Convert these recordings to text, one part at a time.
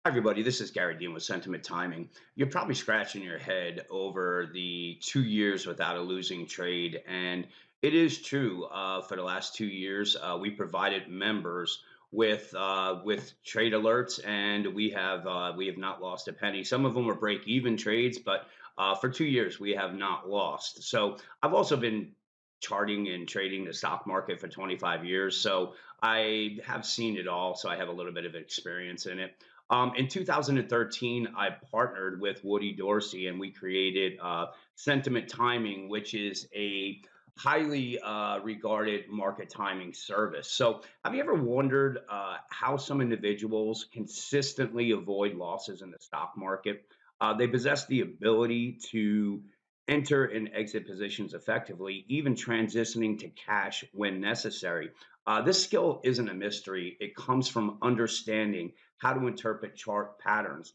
Hi, everybody. This is Gary Dean with Sentiment Timing. You're probably scratching your head over the 2 years without a losing trade. And it is true. For the last 2 years, we provided members with trade alerts, and we have not lost a penny. Some of them were break even trades, but for 2 years we have not lost. So I've also been charting and trading the stock market for 25 years. So I have seen it all. So I have a little bit of experience in it. In 2013, I partnered with Woody Dorsey and we created Sentiment Timing, which is a highly regarded market timing service. So, have you ever wondered how some individuals consistently avoid losses in the stock market? They possess the ability to enter and exit positions effectively, even transitioning to cash when necessary. This skill isn't a mystery, it comes from understanding how to interpret chart patterns.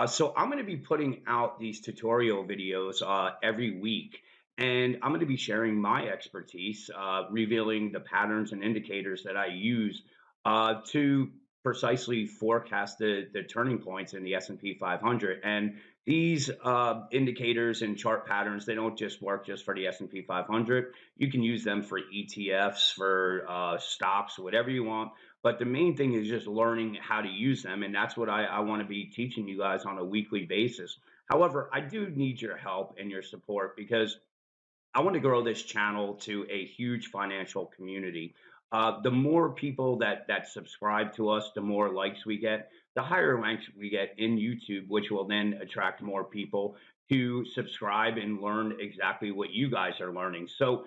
So I'm going to be putting out these tutorial videos every week, and I'm going to be sharing my expertise, revealing the patterns and indicators that I use to precisely forecast the turning points in the S&P 500. And these indicators and chart patterns, they don't just work just for the S&P 500. You can use them for ETFs, for stocks, whatever you want. But the main thing is just learning how to use them. And that's what I want to be teaching you guys on a weekly basis. However, I do need your help and your support because I want to grow this channel to a huge financial community. The more people that subscribe to us, the more likes we get, the higher ranks we get in YouTube, which will then attract more people to subscribe and learn exactly what you guys are learning. So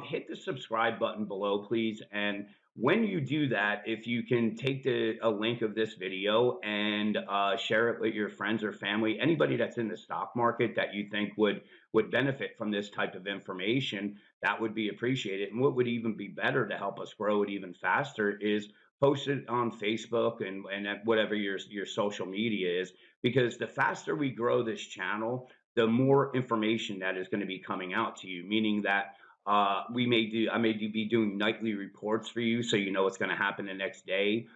hit the subscribe button below, please. And when you do that, if you can take a link of this video and share it with your friends or family, anybody that's in the stock market that you think would benefit from this type of information, that would be appreciated. And what would even be better to help us grow it even faster is post it on Facebook and at whatever your social media is, because the faster we grow this channel, the more information that is going to be coming out to you, meaning that I may be doing nightly reports for you so you know what's going to happen the next day.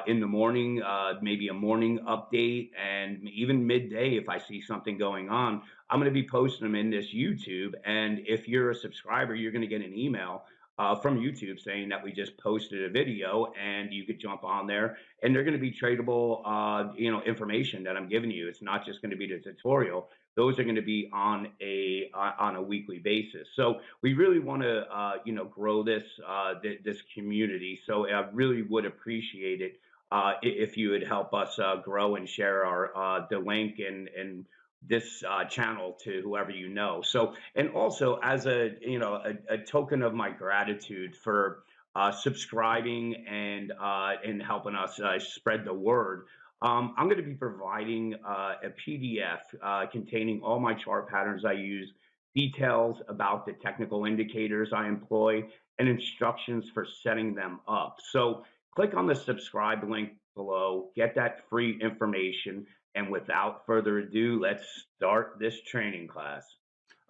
In the morning, maybe a morning update, and even midday if I see something going on, I'm going to be posting them in this YouTube. And if you're a subscriber, you're going to get an email from YouTube saying that we just posted a video, and you could jump on there, and they're going to be tradable, information that I'm giving you. It's not just going to be the tutorial; those are going to be on a weekly basis. So we really want to, grow this community. So I really would appreciate it if you would help us grow and share our the link and this channel to whoever you know. So, and also as a token of my gratitude for subscribing and helping us spread the word. I'm going to be providing a PDF containing all my chart patterns I use, details about the technical indicators I employ, and instructions for setting them up. So click on the subscribe link below, get that free information, and without further ado, let's start this training class.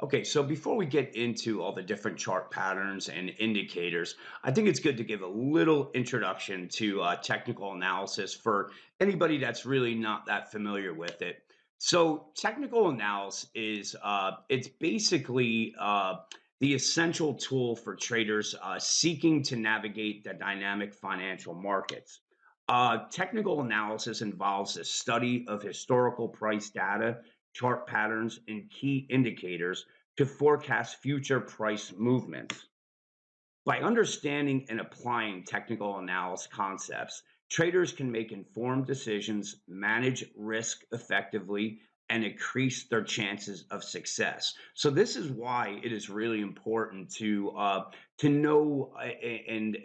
Okay, so before we get into all the different chart patterns and indicators, I think it's good to give a little introduction to technical analysis for anybody that's really not that familiar with it. So, technical analysis is it's basically the essential tool for traders seeking to navigate the dynamic financial markets. Technical analysis involves the study of historical price data, chart patterns, and key indicators to forecast future price movements. By understanding and applying technical analysis concepts, traders can make informed decisions, manage risk effectively, and increase their chances of success. So this is why it is really important to know and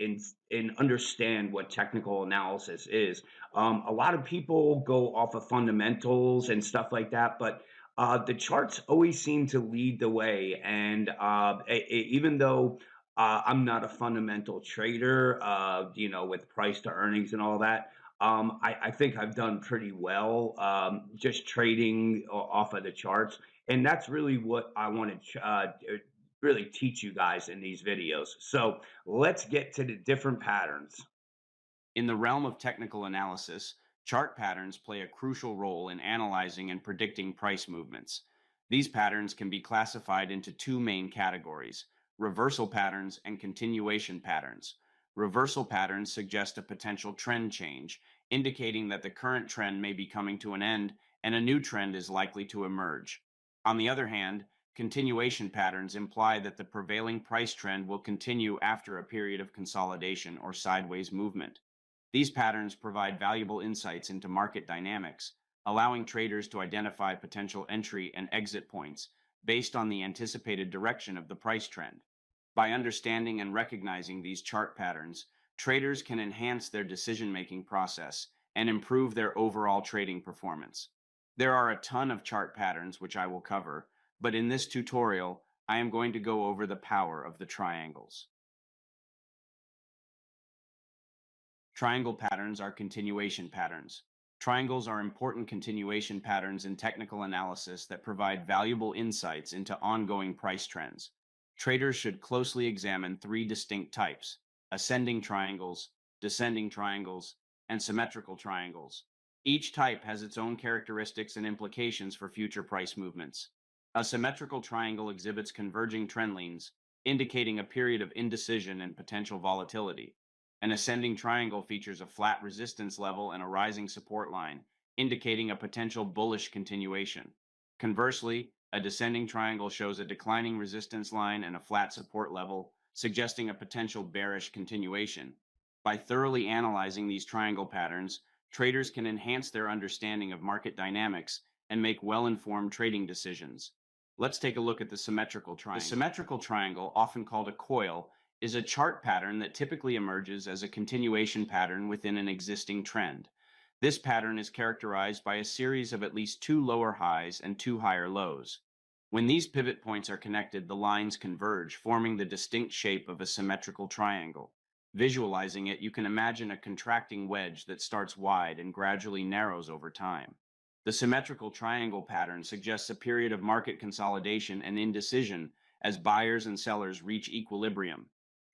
understand what technical analysis is. A lot of people go off of fundamentals and stuff like that, but the charts always seem to lead the way. And even though I'm not a fundamental trader, with price to earnings and all that. I think I've done pretty well just trading off of the charts. And that's really what I want to really teach you guys in these videos. So let's get to the different patterns. In the realm of technical analysis, Chart patterns play a crucial role in analyzing and predicting price movements. These patterns can be classified into two main categories: reversal patterns and continuation patterns. Reversal patterns suggest a potential trend change, indicating that the current trend may be coming to an end and a new trend is likely to emerge. On the other hand, continuation patterns imply that the prevailing price trend will continue after a period of consolidation or sideways movement. These patterns provide valuable insights into market dynamics, allowing traders to identify potential entry and exit points based on the anticipated direction of the price trend. By understanding and recognizing these chart patterns, traders can enhance their decision-making process and improve their overall trading performance. There are a ton of chart patterns which I will cover, but in this tutorial, I am going to go over the power of the triangles. Triangle patterns are continuation patterns. Triangles are important continuation patterns in technical analysis that provide valuable insights into ongoing price trends. Traders should closely examine three distinct types: ascending triangles, descending triangles, and symmetrical triangles. Each type has its own characteristics and implications for future price movements. A symmetrical triangle exhibits converging trend lines, indicating a period of indecision and potential volatility. An ascending triangle features a flat resistance level and a rising support line, indicating a potential bullish continuation. Conversely, a descending triangle shows a declining resistance line and a flat support level, suggesting a potential bearish continuation. By thoroughly analyzing these triangle patterns, traders can enhance their understanding of market dynamics and make well-informed trading decisions. Let's take a look at the symmetrical triangle. The symmetrical triangle, often called a coil, is a chart pattern that typically emerges as a continuation pattern within an existing trend. This pattern is characterized by a series of at least two lower highs and two higher lows. When these pivot points are connected, the lines converge, forming the distinct shape of a symmetrical triangle. Visualizing it, you can imagine a contracting wedge that starts wide and gradually narrows over time. The symmetrical triangle pattern suggests a period of market consolidation and indecision as buyers and sellers reach equilibrium.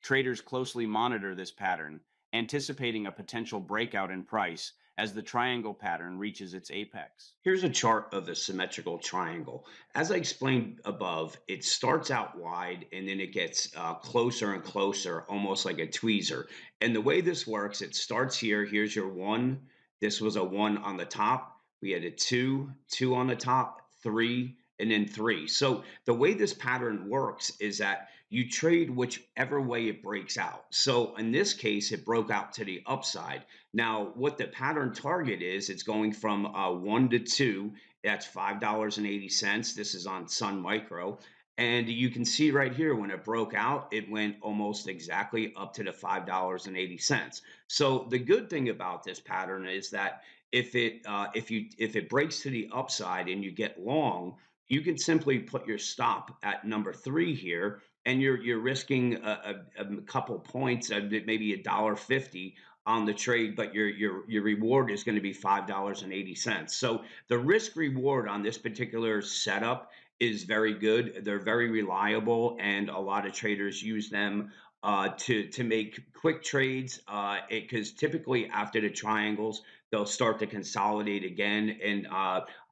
Traders closely monitor this pattern, anticipating a potential breakout in price as the triangle pattern reaches its apex. Here's a chart of the symmetrical triangle. As I explained above, it starts out wide and then it gets closer and closer, almost like a tweezer. And the way this works, it starts here. Here's your one. This was a one on the top. We had a two, two on the top, three, and then three. So the way this pattern works is that you trade whichever way it breaks out. So in this case, it broke out to the upside. Now, what the pattern target is, it's going from one to two. That's $5.80. This is on Sun Micro. And you can see right here when it broke out, it went almost exactly up to the $5.80. So the good thing about this pattern is that if it breaks to the upside and you get long, you can simply put your stop at number three here, and you're risking a couple points, maybe $1.50 on the trade, but your reward is going to be $5.80. So the risk reward on this particular setup is very good. They're very reliable, and a lot of traders use them to make quick trades. Because typically after the triangles, they'll start to consolidate again and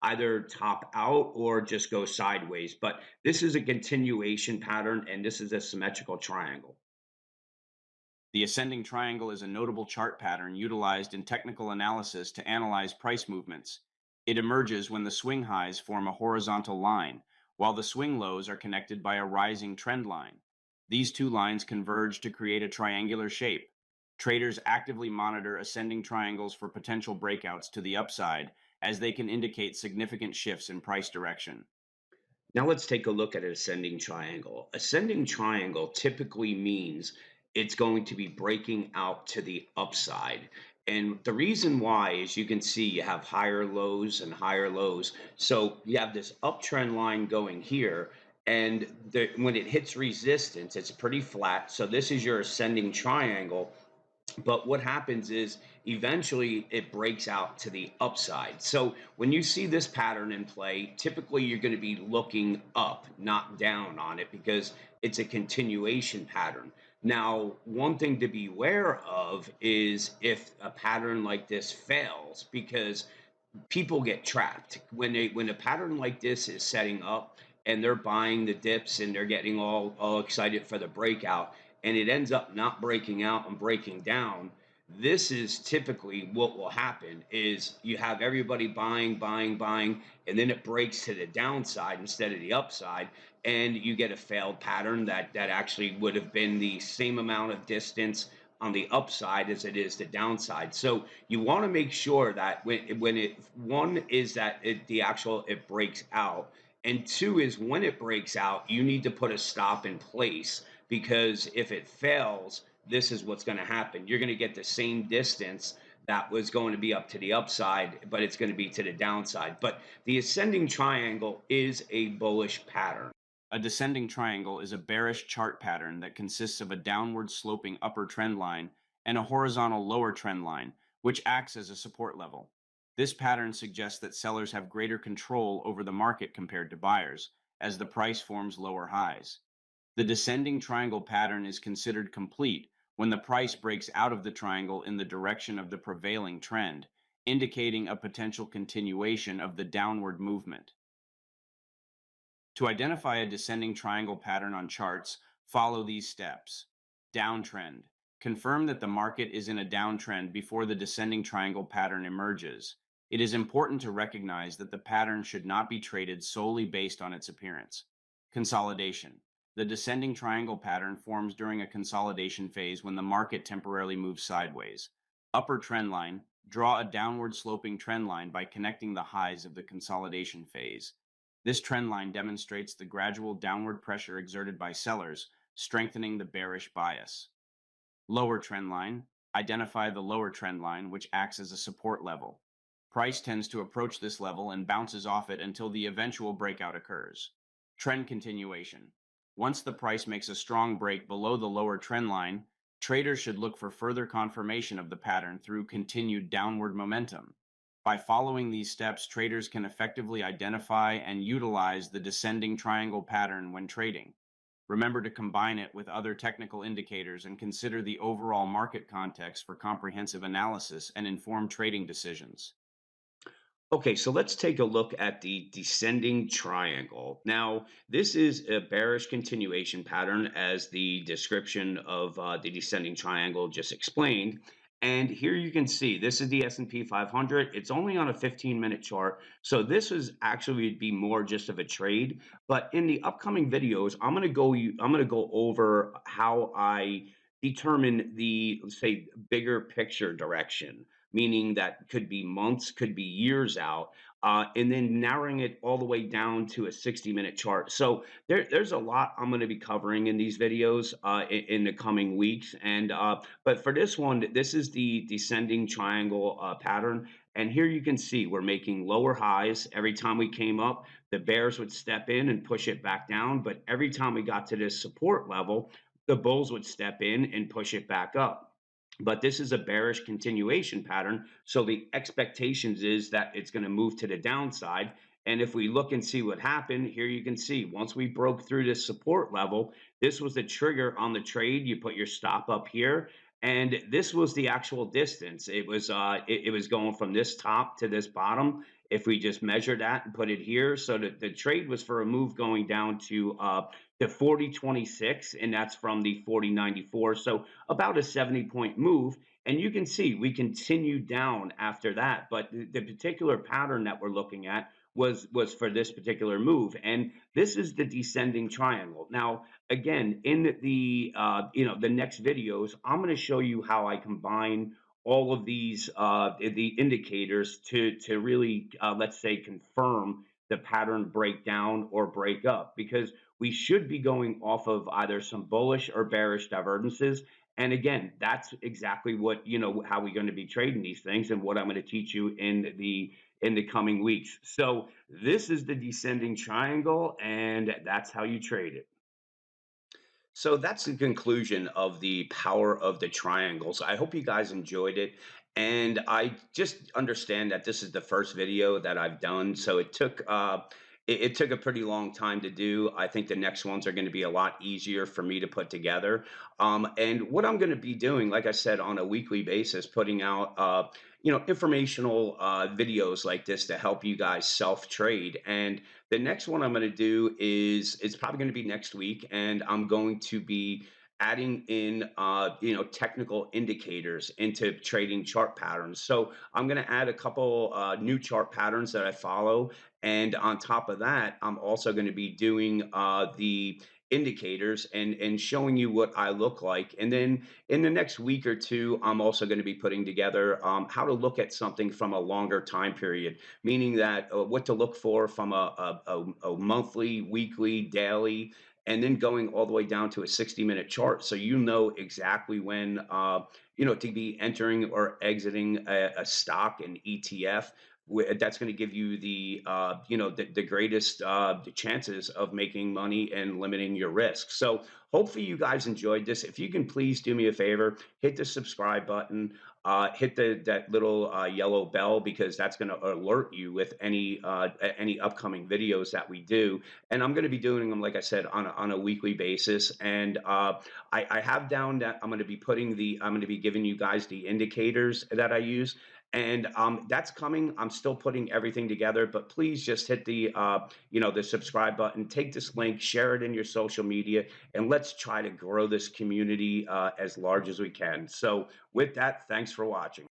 either top out or just go sideways. But this is a continuation pattern, and this is a symmetrical triangle. The ascending triangle is a notable chart pattern utilized in technical analysis to analyze price movements. It emerges when the swing highs form a horizontal line, while the swing lows are connected by a rising trend line. These two lines converge to create a triangular shape. Traders actively monitor ascending triangles for potential breakouts to the upside, as they can indicate significant shifts in price direction. Now let's take a look at an ascending triangle. Ascending triangle typically means it's going to be breaking out to the upside. And the reason why is you can see you have higher lows and higher lows. So you have this uptrend line going here. And when it hits resistance, it's pretty flat. So this is your ascending triangle. But what happens is eventually it breaks out to the upside. So when you see this pattern in play, typically you're going to be looking up, not down on it, because it's a continuation pattern. Now, one thing to be aware of is if a pattern like this fails, because people get trapped when a pattern like this is setting up and they're buying the dips and they're getting all excited for the breakout and it ends up not breaking out and breaking down. This is typically what will happen is you have everybody buying, and then it breaks to the downside instead of the upside, and you get a failed pattern that actually would have been the same amount of distance on the upside as it is the downside. So you want to make sure that when it one is that the actual it breaks out, and two is when it breaks out, you need to put a stop in place, because if it fails, this is what's going to happen. You're going to get the same distance that was going to be up to the upside, but it's going to be to the downside. But the ascending triangle is a bullish pattern. A descending triangle is a bearish chart pattern that consists of a downward sloping upper trend line and a horizontal lower trend line, which acts as a support level. This pattern suggests that sellers have greater control over the market compared to buyers, as the price forms lower highs. The descending triangle pattern is considered complete when the price breaks out of the triangle in the direction of the prevailing trend, indicating a potential continuation of the downward movement. To identify a descending triangle pattern on charts, follow these steps. Downtrend. Confirm that the market is in a downtrend before the descending triangle pattern emerges. It is important to recognize that the pattern should not be traded solely based on its appearance. Consolidation. The descending triangle pattern forms during a consolidation phase when the market temporarily moves sideways. Upper trend line. Draw a downward sloping trend line by connecting the highs of the consolidation phase. This trend line demonstrates the gradual downward pressure exerted by sellers, strengthening the bearish bias. Lower trend line. Identify the lower trend line, which acts as a support level. Price tends to approach this level and bounces off it until the eventual breakout occurs. Trend continuation. Once the price makes a strong break below the lower trend line, traders should look for further confirmation of the pattern through continued downward momentum. By following these steps, traders can effectively identify and utilize the descending triangle pattern when trading. Remember to combine it with other technical indicators and consider the overall market context for comprehensive analysis and informed trading decisions. Okay, so let's take a look at the descending triangle. Now, this is a bearish continuation pattern, as the description of the descending triangle just explained. And here you can see this is the S&P 500. It's only on a 15-minute chart, so this is actually would be more just of a trade. But in the upcoming videos, I'm going to go over how I determine the, let's say, bigger picture direction, meaning that could be months, could be years out, and then narrowing it all the way down to a 60-minute chart. So there's a lot I'm going to be covering in these videos in the coming weeks. And but for this one, this is the descending triangle pattern. And here you can see we're making lower highs. Every time we came up, the bears would step in and push it back down. But every time we got to this support level, the bulls would step in and push it back up. But this is a bearish continuation pattern, so the expectations is that it's going to move to the downside. And if we look and see what happened, here you can see once we broke through this support level, this was the trigger on the trade. You put your stop up here, and this was the actual distance. It was going from this top to this bottom. If we just measure that and put it here, so the trade was for a move going down to 40.26, and that's from the 40.94. So about a 70-point move. And you can see we continued down after that. But the particular pattern that we're looking at was for this particular move. And this is the descending triangle. Now, again, in the the next videos, I'm going to show you how I combine all of these the indicators to really let's say confirm the pattern breakdown or break up, because we should be going off of either some bullish or bearish divergences. And again, that's exactly what, how we're going to be trading these things and what I'm going to teach you in the coming weeks. So this is the descending triangle, and that's how you trade it. So that's the conclusion of the power of the triangles. I hope you guys enjoyed it. And I just understand that this is the first video that I've done. So it took a pretty long time to do. I think the next ones are going to be a lot easier for me to put together. And what I'm going to be doing, like I said, on a weekly basis, putting out, informational videos like this to help you guys self trade. And the next one I'm going to do is it's probably going to be next week, and I'm going to be adding in technical indicators into trading chart patterns. So I'm going to add a couple new chart patterns that I follow, and on top of that, I'm also going to be doing the indicators and showing you what I look like. And then in the next week or two, I'm also going to be putting together how to look at something from a longer time period, meaning that what to look for from a monthly, weekly, daily, and then going all the way down to a 60-minute chart. So you know exactly when, to be entering or exiting a stock, an ETF, that's going to give you the greatest the chances of making money and limiting your risk. So hopefully you guys enjoyed this. If you can please do me a favor, hit the subscribe button, hit that little yellow bell, because that's going to alert you with any upcoming videos that we do. And I'm going to be doing them, like I said, on a weekly basis. And I have down that I'm going to be giving you guys the indicators that I use, and that's coming. I'm still putting everything together, but please just hit the subscribe button, take this link, share it in your social media, and let's try to grow this community as large as we can. So with that, thanks for watching.